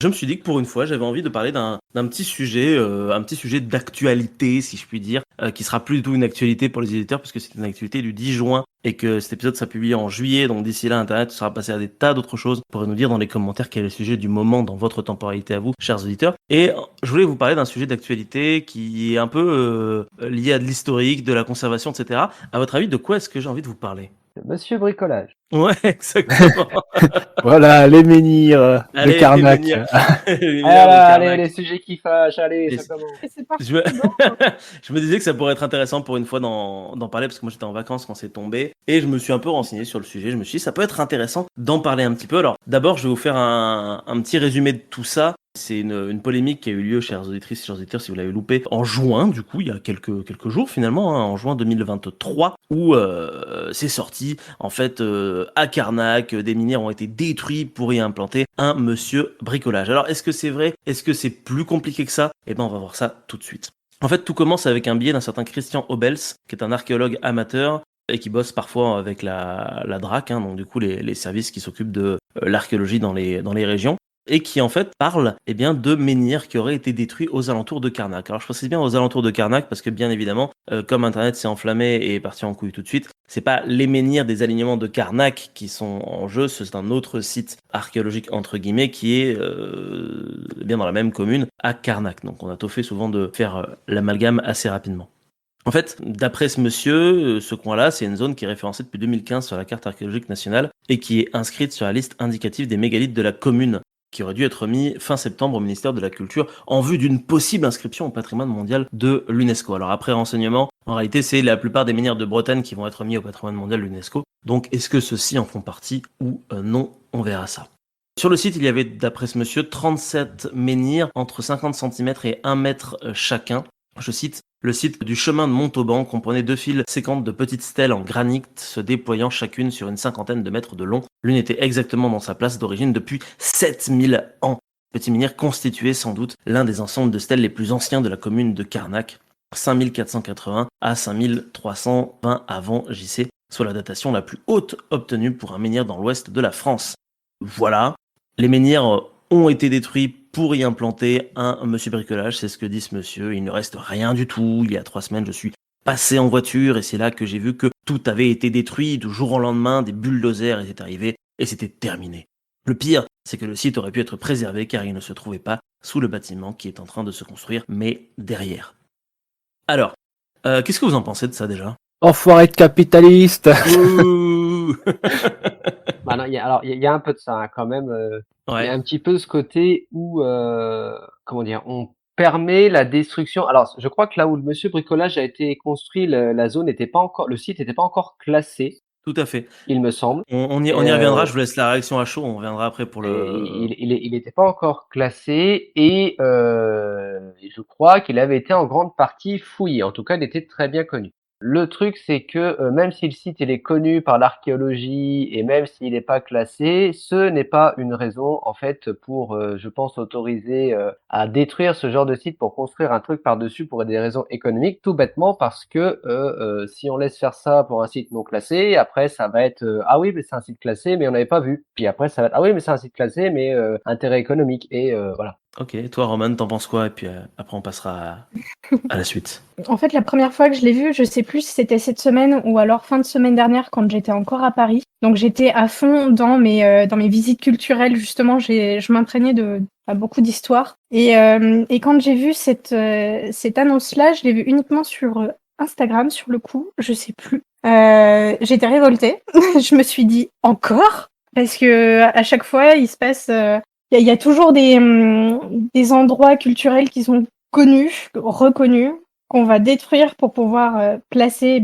Je me suis dit que pour une fois, j'avais envie de parler d'un petit sujet d'actualité, si je puis dire, qui sera plus du tout une actualité pour les éditeurs, puisque c'est une actualité du 10 juin et que cet épisode sera publié en juillet. Donc d'ici là, Internet sera passé à des tas d'autres choses. Vous pourrez nous dire dans les commentaires quel est le sujet du moment dans votre temporalité à vous, chers auditeurs. Et je voulais vous parler d'un sujet d'actualité qui est un peu lié à de l'historique, de la conservation, etc. À votre avis, de quoi est-ce que j'ai envie de vous parler? Monsieur Bricolage. Ouais, exactement. Voilà, les menhirs de Allez, les Carnac. menhirs. Les menhirs de Allez, Carnac. les sujets qui fâchent, allez, Et ça commence. Et c'est parti. Je me... Bon. je me disais que ça pourrait être intéressant pour une fois d'en parler parce que moi j'étais en vacances quand c'est tombé et je me suis un peu renseigné sur le sujet. Je me suis dit ça peut être intéressant d'en parler un petit peu. Alors d'abord je vais vous faire un petit résumé de tout ça. C'est une polémique qui a eu lieu, chères auditrices, chers auditeurs, si vous l'avez loupé, en juin, du coup, il y a quelques jours finalement, en juin 2023, où c'est sorti, en fait, à Carnac, des minières ont été détruits pour y implanter un monsieur bricolage. Alors, est-ce que c'est vrai? Est-ce que c'est plus compliqué que ça? Eh ben, on va voir ça tout de suite. En fait, tout commence avec un billet d'un certain Christian Obels, qui est un archéologue amateur, et qui bosse parfois avec la DRAC, hein, donc du coup les services qui s'occupent de l'archéologie dans les régions, et qui en fait parle de menhirs qui auraient été détruits aux alentours de Carnac. Alors je précise bien aux alentours de Carnac parce que bien évidemment, comme Internet s'est enflammé et est parti en couille tout de suite, c'est pas les menhirs des alignements de Carnac qui sont en jeu, c'est un autre site archéologique entre guillemets qui est bien dans la même commune à Carnac. Donc on a tôt fait souvent de faire l'amalgame assez rapidement. En fait, d'après ce monsieur, ce coin-là, c'est une zone qui est référencée depuis 2015 sur la carte archéologique nationale et qui est inscrite sur la liste indicative des mégalithes de la commune, qui aurait dû être mis fin septembre au ministère de la Culture en vue d'une possible inscription au patrimoine mondial de l'UNESCO. Alors après renseignement, en réalité, c'est la plupart des menhirs de Bretagne qui vont être mis au patrimoine mondial de l'UNESCO. Donc est-ce que ceux-ci en font partie ou non? On verra ça. Sur le site, il y avait, d'après ce monsieur, 37 menhirs entre 50 cm et 1 mètre chacun. Je cite, le site du chemin de Montauban comprenait 2 files séquentes de petites stèles en granit se déployant chacune sur une cinquantaine de mètres de long. L'une était exactement dans sa place d'origine depuis 7000 ans. Petit menhir constituait sans doute l'un des ensembles de stèles les plus anciens de la commune de Carnac, 5480 à 5320 avant JC, soit la datation la plus haute obtenue pour un menhir dans l'ouest de la France. Voilà, les menhirs ont été détruits pour y implanter un monsieur bricolage, c'est ce que dit ce monsieur. Il ne reste rien du tout. Il y a 3 semaines, je suis passé en voiture et c'est là que j'ai vu que tout avait été détruit. Du jour au lendemain, des bulldozers étaient arrivés et c'était terminé. Le pire, c'est que le site aurait pu être préservé car il ne se trouvait pas sous le bâtiment qui est en train de se construire, mais derrière. Alors, qu'est-ce que vous en pensez de ça déjà? Enfoiré de capitaliste. Ouh. Bah non, il y a un peu de ça hein, quand même. Il y a Ouais. un petit peu ce côté où, comment dire, on permet la destruction. Alors, je crois que là où le monsieur bricolage a été construit, la zone n'était pas encore, le site n'était pas encore classé, Tout à fait. il me semble. On y Et, reviendra, je vous laisse la réaction à chaud, on reviendra après pour le... il était pas encore classé et je crois qu'il avait été en grande partie fouillé. En tout cas, il était très bien connu. Le truc, c'est que même si le site il est connu par l'archéologie et même s'il n'est pas classé, ce n'est pas une raison en fait pour, je pense, autoriser à détruire ce genre de site pour construire un truc par-dessus pour des raisons économiques, tout bêtement parce que si on laisse faire ça pour un site non classé, après ça va être ah oui mais c'est un site classé mais on n'avait pas vu. Puis après ça va être ah oui mais c'est un site classé mais intérêt économique et voilà. Ok, toi Roman, t'en penses quoi? Et puis après on passera à la suite. En fait, la première fois que je l'ai vu, je sais plus si c'était cette semaine ou alors fin de semaine dernière quand j'étais encore à Paris. Donc j'étais à fond dans mes visites culturelles justement. Je m'imprégnais de beaucoup d'histoires. Et quand j'ai vu cette annonce-là, je l'ai vue uniquement sur Instagram sur le coup. Je sais plus. J'étais révoltée. Je me suis dit encore parce que à chaque fois il se passe. Il y a toujours des endroits culturels qui sont connus, reconnus, qu'on va détruire pour pouvoir placer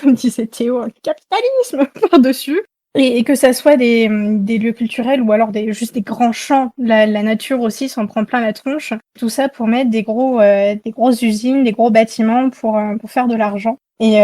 comme disait Théo, un capitalisme par-dessus. Et que ça soit des lieux culturels ou alors juste des grands champs. La nature aussi s'en prend plein la tronche. Tout ça pour mettre des grosses usines, des gros bâtiments pour faire de l'argent. Et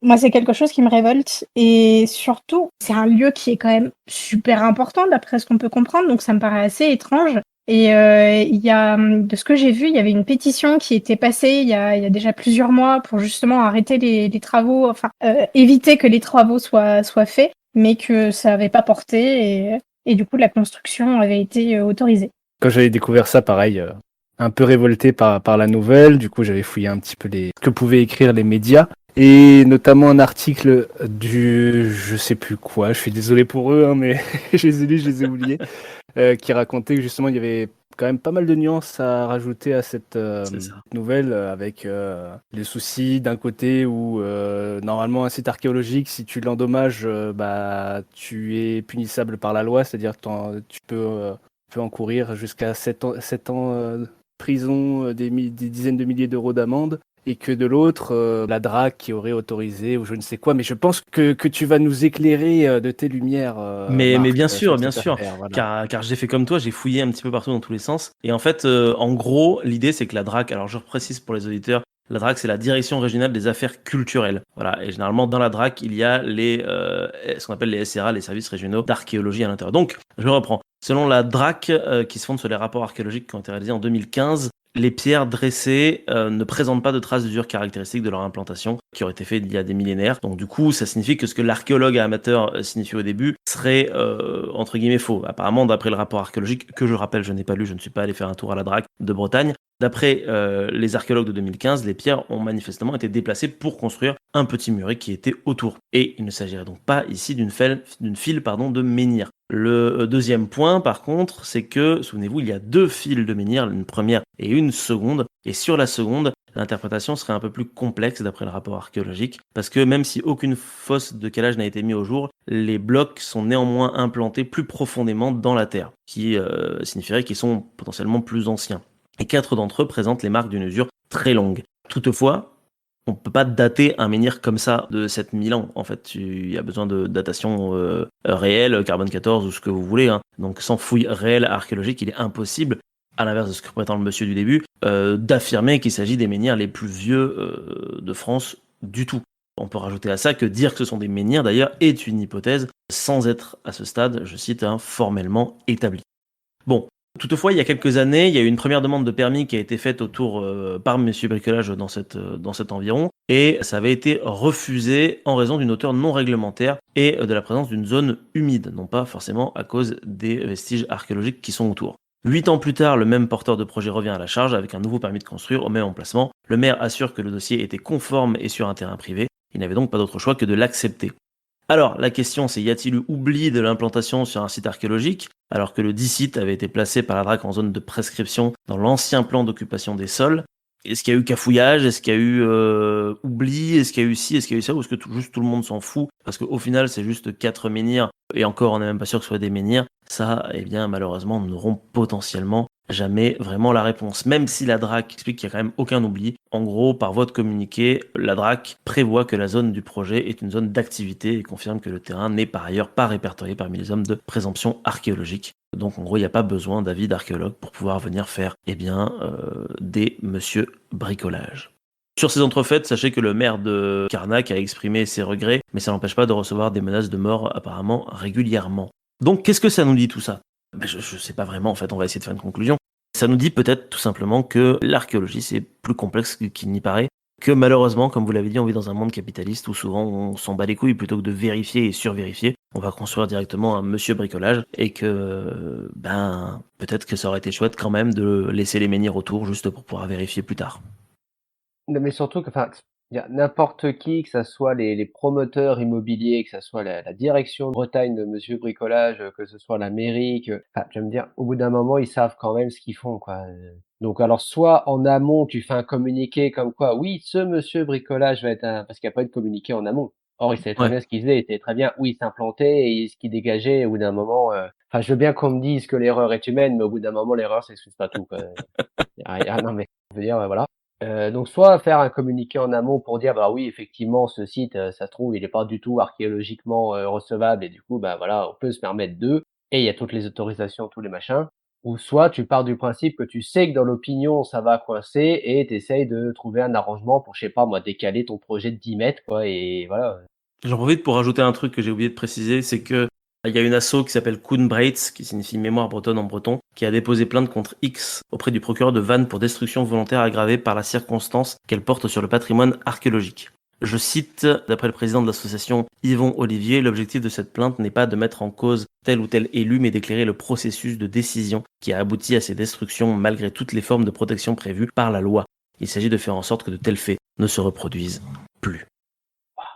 moi, c'est quelque chose qui me révolte. Et surtout, c'est un lieu qui est quand même super important d'après ce qu'on peut comprendre. Donc ça me paraît assez étrange. Et il y a, de ce que j'ai vu, il y avait une pétition qui était passée il y a déjà plusieurs mois pour justement arrêter les travaux, enfin éviter que les travaux soient faits, mais que ça n'avait pas porté et du coup la construction avait été autorisée. Quand j'avais découvert ça, pareil, un peu révolté par la nouvelle, du coup j'avais fouillé un petit peu ce que pouvaient écrire les médias, et notamment un article je sais plus quoi, je suis désolé pour eux, hein, mais je les ai lus, je les ai oubliés, qui racontait que justement il y avait quand même pas mal de nuances à rajouter à cette C'est ça. nouvelle, avec les soucis d'un côté où normalement un site archéologique, si tu l'endommages, bah tu es punissable par la loi, c'est-à-dire que tu peux encourir jusqu'à 7 ans prison, des dizaines de milliers d'euros d'amende, et que de l'autre, la DRAC qui aurait autorisé ou je ne sais quoi. Mais je pense que tu vas nous éclairer de tes lumières, Mais Marc, bien sur sûr, cette affaire. Voilà. car j'ai fait comme toi, j'ai fouillé un petit peu partout dans tous les sens. Et en fait, en gros, l'idée c'est que la DRAC, alors je précise pour les auditeurs, la DRAC c'est la Direction Régionale des Affaires Culturelles. Voilà, et généralement dans la DRAC il y a ce qu'on appelle les SRA, les services régionaux d'archéologie à l'intérieur. Donc, je reprends. Selon la DRAC, qui se fonde sur les rapports archéologiques qui ont été réalisés en 2015, les pierres dressées ne présentent pas de traces d'usure caractéristiques de leur implantation qui auraient été faites il y a des millénaires. Donc du coup, ça signifie que ce que l'archéologue amateur signifiait au début serait entre guillemets faux. Apparemment, d'après le rapport archéologique, que je rappelle, je n'ai pas lu, je ne suis pas allé faire un tour à la DRAC de Bretagne, d'après les archéologues de 2015, les pierres ont manifestement été déplacées pour construire un petit muret qui était autour. Et il ne s'agirait donc pas ici d'une file de menhir. Le deuxième point, par contre, c'est que, souvenez-vous, il y a 2 files de menhir, une première et une seconde. Et sur la seconde, l'interprétation serait un peu plus complexe d'après le rapport archéologique, parce que même si aucune fosse de calage n'a été mise au jour, les blocs sont néanmoins implantés plus profondément dans la terre, qui signifierait qu'ils sont potentiellement plus anciens. Et 4 d'entre eux présentent les marques d'une usure très longue. Toutefois, on ne peut pas dater un menhir comme ça de 7000 ans. En fait, il y a besoin de datation réelle, carbone 14 ou ce que vous voulez. Hein. Donc sans fouille réelle archéologique, il est impossible, à l'inverse de ce que prétend le monsieur du début, d'affirmer qu'il s'agit des menhirs les plus vieux de France du tout. On peut rajouter à ça que dire que ce sont des menhirs, d'ailleurs, est une hypothèse sans être, à ce stade, je cite, formellement établie. Bon, toutefois, il y a quelques années, il y a eu une première demande de permis qui a été faite par Monsieur Bricolage dans cet environ, et ça avait été refusé en raison d'une hauteur non réglementaire et de la présence d'une zone humide, non pas forcément à cause des vestiges archéologiques qui sont autour. 8 ans plus tard, le même porteur de projet revient à la charge avec un nouveau permis de construire au même emplacement. Le maire assure que le dossier était conforme et sur un terrain privé. Il n'avait donc pas d'autre choix que de l'accepter. Alors, la question c'est, y a-t-il eu oubli de l'implantation sur un site archéologique, alors que le dit site avait été placé par la DRAC en zone de prescription dans l'ancien plan d'occupation des sols? Est-ce qu'il y a eu cafouillage? Est-ce qu'il y a eu oubli? Est-ce qu'il y a eu ci? Est-ce qu'il y a eu ça? Ou est-ce que juste tout le monde s'en fout? Parce qu'au final, c'est juste 4 menhirs, et encore, on n'est même pas sûr que ce soit des menhirs. Ça, eh bien, malheureusement, nous n'aurons potentiellement jamais vraiment la réponse. Même si la DRAC explique qu'il n'y a quand même aucun oubli. En gros, par voie de communiqué, la DRAC prévoit que la zone du projet est une zone d'activité et confirme que le terrain n'est par ailleurs pas répertorié parmi les zones de présomption archéologique. Donc en gros, il n'y a pas besoin d'avis d'archéologue pour pouvoir venir faire des monsieur bricolage. Sur ces entrefaites, sachez que le maire de Carnac a exprimé ses regrets, mais ça n'empêche pas de recevoir des menaces de mort apparemment régulièrement. Donc qu'est-ce que ça nous dit tout ça? Je sais pas vraiment, en fait, on va essayer de faire une conclusion. Ça nous dit peut-être tout simplement que l'archéologie c'est plus complexe qu'il n'y paraît, que malheureusement, comme vous l'avez dit, on vit dans un monde capitaliste où souvent on s'en bat les couilles plutôt que de vérifier et survérifier. On va construire directement un monsieur bricolage et que, peut-être que ça aurait été chouette quand même de laisser les menhirs autour juste pour pouvoir vérifier plus tard. Non, mais surtout que, enfin, il y a n'importe qui, que ça soit les promoteurs immobiliers, que ça soit la direction de Bretagne de Monsieur Bricolage, que ce soit la mairie, enfin, je veux me dire, au bout d'un moment, ils savent quand même ce qu'ils font, quoi. Donc, alors, soit en amont, tu fais un communiqué comme quoi, oui, ce Monsieur Bricolage va être parce qu'il n'y a pas eu de communiqué en amont. Or, il savait très Ouais. bien ce qu'il faisait, il savait très bien où il s'implantait et ce qu'il dégageait. Au bout d'un moment, enfin, je veux bien qu'on me dise que l'erreur est humaine, mais au bout d'un moment, l'erreur, s'excuse pas tout, quoi. Non, mais, je veux dire, voilà. Donc soit faire un communiqué en amont pour dire bah oui effectivement ce site ça se trouve il est pas du tout archéologiquement recevable et du coup bah voilà on peut se permettre et il y a toutes les autorisations tous les machins, ou soit tu pars du principe que tu sais que dans l'opinion ça va coincer et t'essayes de trouver un arrangement pour je sais pas moi décaler ton projet de 10 mètres quoi et voilà. J'en profite pour rajouter un truc que j'ai oublié de préciser, c'est que il y a une asso qui s'appelle Koenbreits, qui signifie mémoire bretonne en breton, qui a déposé plainte contre X auprès du procureur de Vannes pour destruction volontaire aggravée par la circonstance qu'elle porte sur le patrimoine archéologique. Je cite, d'après le président de l'association Yvon Olivier, l'objectif de cette plainte n'est pas de mettre en cause tel ou tel élu, mais d'éclairer le processus de décision qui a abouti à ces destructions malgré toutes les formes de protection prévues par la loi. Il s'agit de faire en sorte que de tels faits ne se reproduisent plus. Waouh.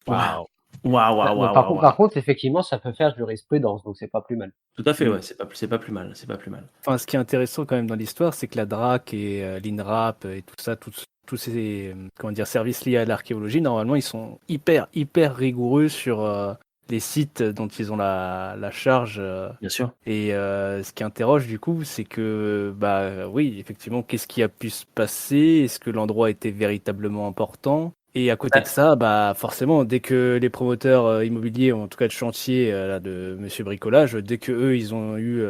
Waouh, Bah, waouh, bon, waouh, par waouh, contre, par waouh. contre, effectivement, ça peut faire jurisprudence, donc c'est pas plus mal. Tout à fait, Mm. ouais, c'est pas plus mal, c'est pas plus mal. Enfin, ce qui est intéressant quand même dans l'histoire, c'est que la DRAC et l'INRAP et tout ça, tous ces comment dire, services liés à l'archéologie, normalement, ils sont hyper rigoureux sur les sites dont ils ont la charge. Bien sûr. Et ce qui interroge du coup, c'est que, bah oui, effectivement, qu'est-ce qui a pu se passer? Est-ce que l'endroit était véritablement important? Et à côté de ça, bah forcément, dès que les promoteurs immobiliers, en tout cas de chantier là, de Monsieur Bricolage, dès que eux, ils ont eu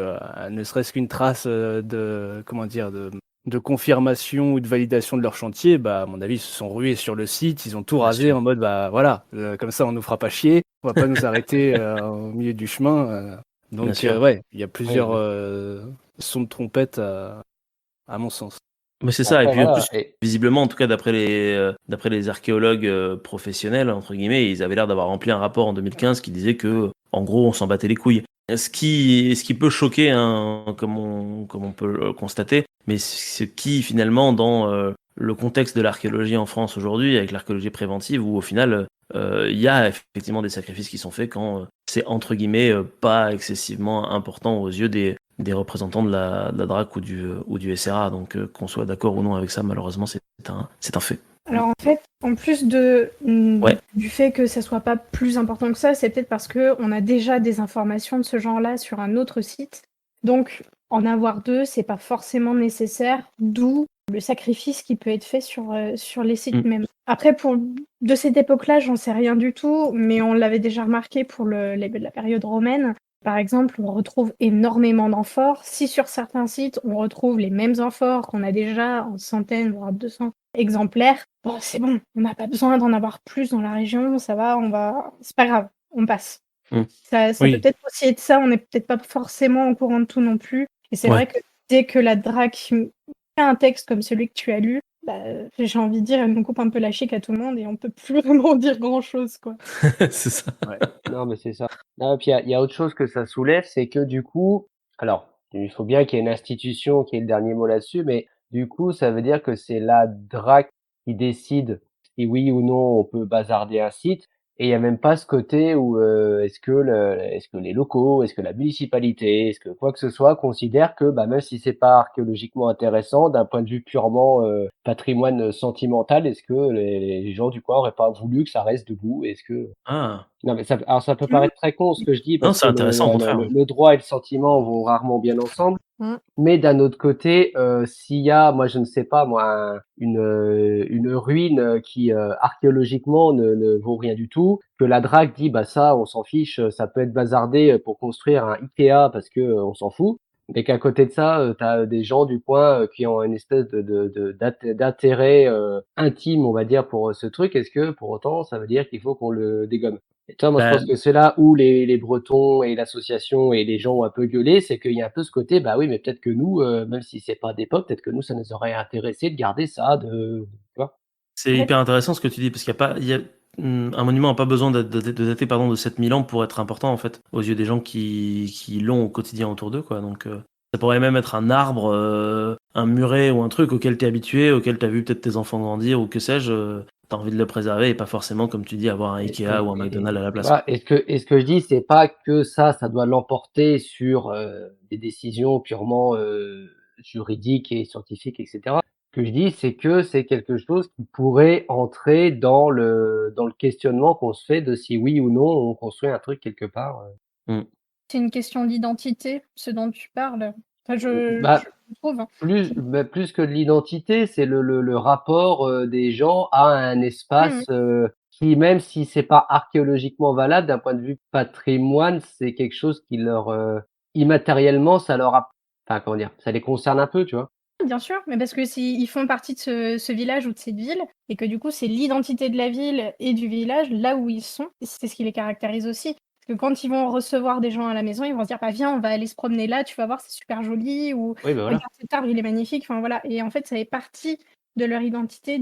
ne serait-ce qu'une trace de, comment dire, de confirmation ou de validation de leur chantier, bah à mon avis, ils se sont rués sur le site, ils ont tout Bien rasé sûr. en mode, bah voilà, comme ça, on nous fera pas chier, on va pas nous arrêter au milieu du chemin. Bien Donc, sûr. ouais, il y a plusieurs Oui. sons de trompette à mon sens. Mais c'est ça, et Après, puis en voilà. plus, visiblement, en tout cas d'après les archéologues professionnels, entre guillemets, ils avaient l'air d'avoir rempli un rapport en 2015 qui disait que, en gros, on s'en battait les couilles. Ce qui peut choquer, hein, comme on peut le constater, mais ce qui, finalement, dans le contexte de l'archéologie en France aujourd'hui, avec l'archéologie préventive, où au final, il y a effectivement des sacrifices qui sont faits quand c'est, entre guillemets, pas excessivement important aux yeux des représentants de la DRAC ou du SRA. Donc, qu'on soit d'accord ou non avec ça, malheureusement, c'est un fait. Alors en fait, en plus Ouais. du fait que ça soit pas plus important que ça, c'est peut-être parce que on a déjà des informations de ce genre-là sur un autre site. Donc en avoir deux, c'est pas forcément nécessaire, d'où le sacrifice qui peut être fait sur les sites Mm. même. Après, de cette époque-là, j'en sais rien du tout, mais on l'avait déjà remarqué pour la période romaine. Par exemple, on retrouve énormément d'amphores. Si sur certains sites, on retrouve les mêmes amphores qu'on a déjà en centaines, voire 200 exemplaires, bon, c'est bon, on n'a pas besoin d'en avoir plus dans la région, ça va, c'est pas grave, on passe. Mm. Ça peut Oui. peut-être aussi être ça, on n'est peut-être pas forcément au courant de tout non plus. Et c'est Ouais. vrai que dès que la DRAC fait un texte comme celui que tu as lu, bah, j'ai envie de dire, elle nous coupe un peu la chic à tout le monde et on peut plus vraiment dire grand-chose, quoi. C'est ça. Non, mais c'est ça. Non, puis il y a autre chose que ça soulève, c'est que du coup, alors, il faut bien qu'il y ait une institution qui ait le dernier mot là-dessus, mais du coup, ça veut dire que c'est la DRAC qui décide si oui ou non on peut bazarder un site. Et il y a même pas ce côté où est-ce que les locaux, est-ce que la municipalité, est-ce que quoi que ce soit considère que bah même si c'est pas archéologiquement intéressant, d'un point de vue purement patrimoine sentimental, est-ce que les gens du coin auraient pas voulu que ça reste debout? Est-ce que Ah. non, mais alors ça peut Mmh. paraître très con ce que je dis Non, parce c'est que intéressant, au contraire. le droit et le sentiment vont rarement bien ensemble. Mmh. Mais d'un autre côté, s'il y a, moi je ne sais pas moi, une ruine qui archéologiquement ne vaut rien du tout, que la DRAC dit bah ça on s'en fiche, ça peut être bazardé pour construire un Ikea parce que on s'en fout. Mais qu'à côté de ça, tu as des gens du coin qui ont une espèce d'intérêt intime, on va dire, pour ce truc. Est-ce que pour autant ça veut dire qu'il faut qu'on le dégomme? Et toi, moi, je Bah, pense que c'est là où les Bretons et l'association et les gens ont un peu gueulé, c'est qu'il y a un peu ce côté, bah oui, mais peut-être que nous, même si c'est pas d'époque, peut-être que nous, ça nous aurait intéressé de garder ça, tu vois? c'est Ouais. hyper intéressant ce que tu dis, parce qu'il y a pas, un monument n'a pas besoin de dater pardon, de 7000 ans pour être important, en fait, aux yeux des gens qui l'ont au quotidien autour d'eux, quoi. Donc, ça pourrait même être un arbre, un muret ou un truc auquel tu es habitué, auquel tu as vu peut-être tes enfants grandir ou que sais-je. Tu as envie de le préserver et pas forcément, comme tu dis, avoir un Ikea ou un McDonald's à la Tu place. vois, et ce que je dis, c'est pas que ça doit l'emporter sur des décisions purement juridiques et scientifiques, etc. Ce que je dis, c'est que c'est quelque chose qui pourrait entrer dans le questionnement qu'on se fait de si oui ou non on construit un truc quelque part. C'est une question d'identité, ce dont tu parles. Enfin, Bah, je trouve, hein. plus que de l'identité, c'est le rapport des gens à un Mmh. espace qui, même si c'est pas archéologiquement valable, d'un point de vue patrimoine, c'est quelque chose qui leur immatériellement, ça leur a, enfin comment dire, ça les concerne un peu, tu vois. Bien sûr, mais parce que ils font partie de ce village ou de cette ville et que du coup, c'est l'identité de la ville et du village, là où ils sont et c'est ce qui les caractérise aussi. Parce que quand ils vont recevoir des gens à la maison, ils vont se dire: «Bah, viens, on va aller se promener là, tu vas voir, c'est super joli» ou Oui, ben voilà. «Regarde cet arbre, il est magnifique», enfin voilà et en fait, ça fait partie de leur identité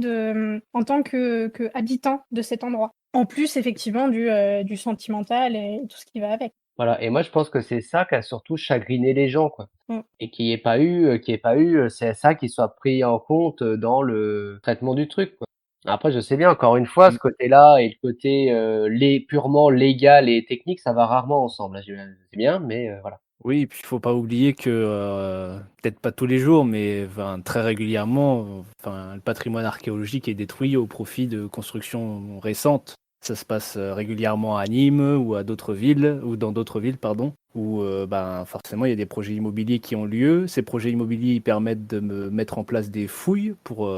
en tant que habitant de cet endroit. En plus, effectivement, du sentimental et tout ce qui va avec. Voilà. Et moi, je pense que c'est ça qui a surtout chagriné les gens, quoi. Mm. Et qu'il y ait pas eu, c'est ça qui soit pris en compte dans le traitement du truc, quoi. Après, je sais bien, encore une fois, ce côté-là et le côté purement légal et technique, ça va rarement ensemble. Là, je sais bien, mais voilà. Oui, et puis il faut pas oublier que, peut-être pas tous les jours, mais enfin, très régulièrement, enfin, le patrimoine archéologique est détruit au profit de constructions récentes. Ça se passe régulièrement à Nîmes ou à d'autres villes, ou dans d'autres villes, pardon, où ben, forcément il y a des projets immobiliers qui ont lieu. Ces projets immobiliers ils permettent de mettre en place des fouilles pour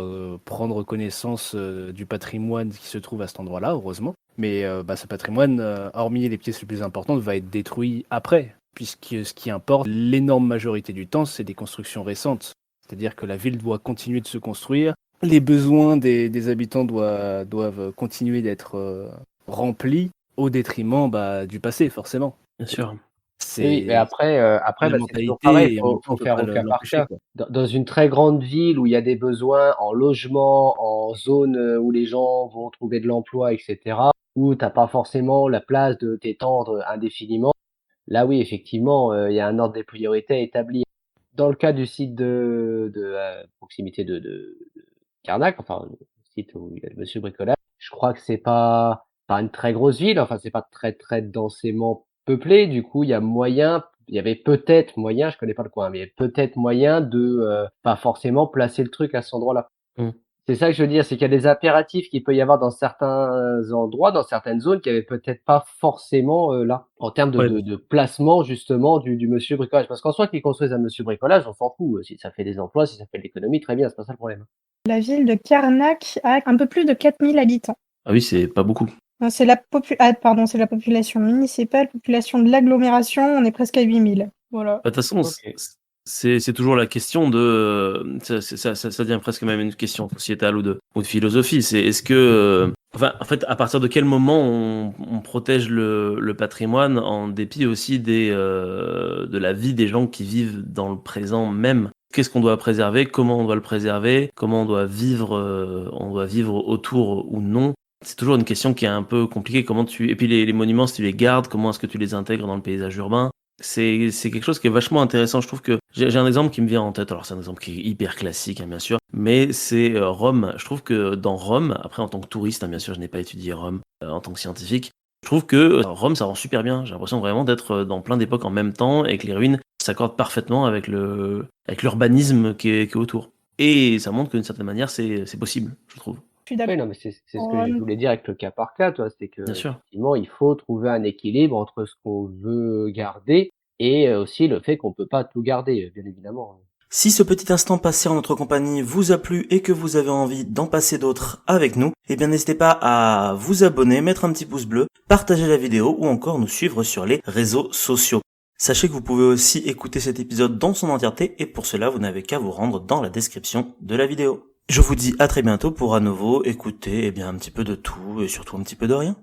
prendre connaissance du patrimoine qui se trouve à cet endroit-là, heureusement. Mais bah, ce patrimoine, hormis les pièces les plus importantes, va être détruit après, puisque ce qui importe, l'énorme majorité du temps, c'est des constructions récentes. C'est-à-dire que la ville doit continuer de se construire, les besoins des habitants doivent continuer d'être remplis au détriment du passé, forcément. Bien sûr. Oui, C'est mais après, la c'est toujours mentalité pareil, et on faut peut faire pas au cas par l'empêcher, cas. quoi. Dans une très grande ville où il y a des besoins en logement, en zone où les gens vont trouver de l'emploi, etc., où t'as pas forcément la place de t'étendre indéfiniment, là oui, effectivement, il y a un ordre des priorités à établir. Dans le cas du site de proximité de Carnac, enfin, le site où il y a le Monsieur Bricolage, je crois que c'est pas une très grosse ville, enfin, c'est pas très, très densément peuplé. Du coup, il y avait peut-être moyen, je connais pas le coin, mais il y avait peut-être moyen de, pas forcément placer le truc à cet endroit-là. Mm. C'est ça que je veux dire, c'est qu'il y a des impératifs qu'il peut y avoir dans certains endroits, dans certaines zones, qui avaient peut-être pas forcément là, en termes Ouais. de placement justement du monsieur bricolage. Parce qu'en soi, qu'ils construisent un monsieur bricolage, on s'en fout. Si ça fait des emplois, si ça fait de l'économie, très bien, c'est pas ça le problème. La ville de Karnak a un peu plus de 4000 habitants. Ah oui, c'est pas beaucoup. C'est la c'est la population municipale, population de l'agglomération, on est presque à 8000. Voilà. De toute façon, Ok. c'est toujours la question de. Ça devient presque même une question sociétale ou de philosophie. C'est est-ce que. Enfin, en fait, à partir de quel moment on protège le patrimoine en dépit aussi de la vie des gens qui vivent dans le présent même? Qu'est-ce qu'on doit préserver? Comment on doit le préserver? Comment on doit vivre autour ou non? C'est toujours une question qui est un peu compliquée. Et puis les monuments, si tu les gardes, comment est-ce que tu les intègres dans le paysage urbain? C'est quelque chose qui est vachement intéressant. Je trouve que j'ai un exemple qui me vient en tête. Alors c'est un exemple qui est hyper classique, hein, bien sûr, mais c'est Rome. Je trouve que dans Rome, après en tant que touriste, hein, bien sûr, je n'ai pas étudié Rome en tant que scientifique. Je trouve que Rome, ça rend super bien. J'ai l'impression vraiment d'être dans plein d'époques en même temps et que les ruines s'accordent parfaitement avec l'urbanisme qui est autour. Et ça montre que d'une certaine manière, c'est possible, je trouve. Je suis d'accord. Oui, non, mais c'est ce que je voulais dire avec le cas par cas, toi, c'est que Bien sûr. effectivement, il faut trouver un équilibre entre ce qu'on veut garder et aussi le fait qu'on peut pas tout garder, bien évidemment. Si ce petit instant passé en notre compagnie vous a plu et que vous avez envie d'en passer d'autres avec nous, eh bien n'hésitez pas à vous abonner, mettre un petit pouce bleu, partager la vidéo ou encore nous suivre sur les réseaux sociaux. Sachez que vous pouvez aussi écouter cet épisode dans son entièreté et pour cela vous n'avez qu'à vous rendre dans la description de la vidéo. Je vous dis à très bientôt pour à nouveau écouter un petit peu de tout et surtout un petit peu de rien.